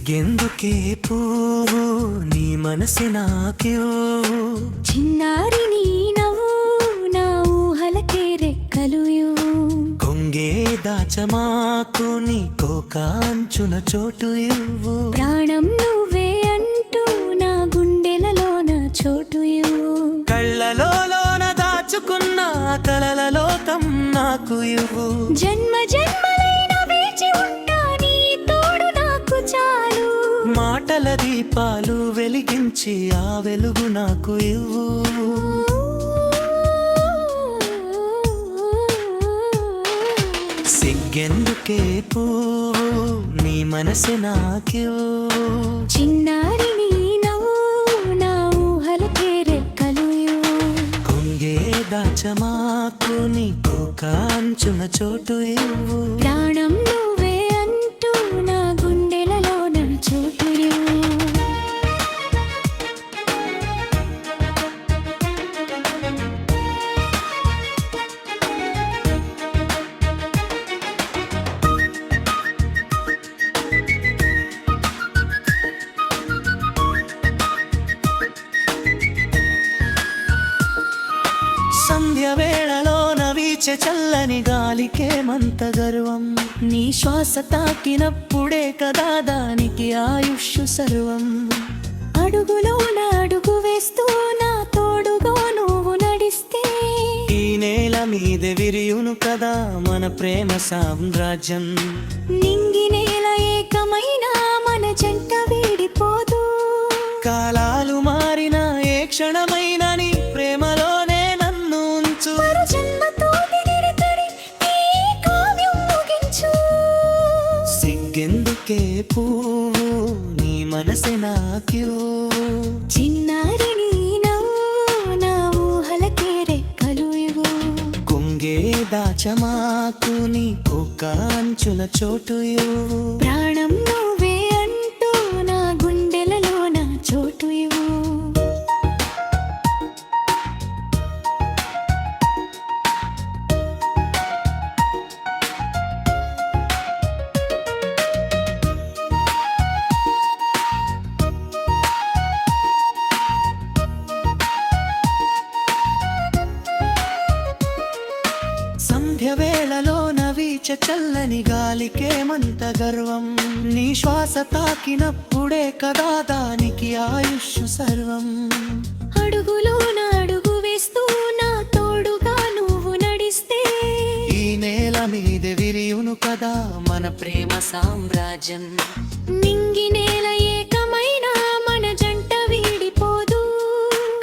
సిగ్గెందుకే పువ్వు నీ మనసి నాక్యూ చిన్నారి నీ నవ్వు నా ఊహలకే రెక్కలు కొంగే దాచమాకు నీ కోకాంచున చోటు ఇవ్వు ప్రాణం నువ్వే అంటూ నా గుండెలలోన చోటు కళ్ళలోన దాచుకున్న కలల లోకం నాకు ఇవ్వు జన్మ జన్మలైన వేచి ఉంటా నీ తోడు నాకు చాలు మాటల దీపాలు వెలిగించి ఆ వెలుగు నాకు ఇవ్వు సిగ్గెందుకే పువ్వు నీ మనసి నాక్యూ చిన్నారి నీ నవ్వు నా ఊహలకే రెక్కలు కొంగే దాచమాకు నీ కోకాంచున చోటు ఇవ్వు ప్రాణం నువ్వే అంటూ నా గుండెలలోన చోటు సంధ్య వేళలోన వీచే చల్లని గాలికేమంత గర్వం నీ శ్వాస తాకినప్పుడే కదా దానికి ఆయుష్ సర్వం అడుగులోన అడుగు వేస్తూ నా తోడుగా నువ్వు నడిస్తే ఈ నేల మీద విరియును కదా మన ప్రేమ సామ్రాజ్యం నింగి నేల ఏకమైన మన జంట వీడిపోదు కాలాలు మారిన ఏ క్షణమైన నీ ప్రేమలోనే నన్ను ఉంచు మరు జన్మతో దిగిరితడి ఈ కావ్యం ముగించు సిగ్గెందుకే పువ్వు నీ మనసి నాక్యూ చిన్నారి నీ నవ్వు నా ఊహలకే రెక్కలు కొంగే దాచమాకు నీ కోకాంచుల చోటు ఇవ్వు ప్రాణం నువ్వే అంటూ నా గుండెలలోన చోటు సంధ్య వేళలోన వీచే చల్లని గాలికేమంత గర్వం నీ శ్వాస తాకినప్పుడే కదా దానికి ఆయుష్ సర్వం అడుగులోన అడుగు వేస్తూ నా తోడుగా నువ్వు నడిస్తే ఈ నేల మీద విరియును కదా మన ప్రేమ సామ్రాజ్యం నింగి నేల ఏకమైన మన జంట వీడిపోదు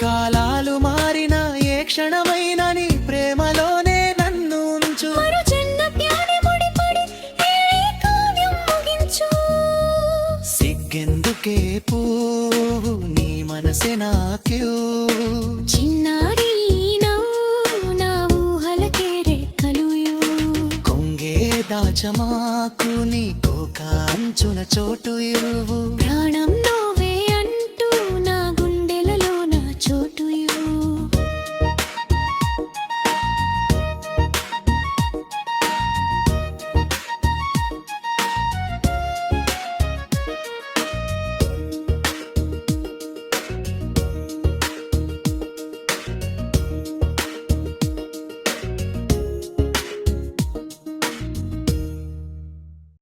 కాలాలు మారిన ఏ క్షణమైన నీ ప్రేమలోనే నన్ను ఉంచు మరు జన్మత్యాన్ని ముడిపడి ఈ కావ్యం ముగించు సిగ్గెందుకే పువ్వు నీ మనసి నాక్యూ చిన్నారి నవ్వు నా ఊహలకే రెక్కలు కొంగే దాచమాకు నీ కోకాంచున చోటు ఇవ్వు ప్రాణం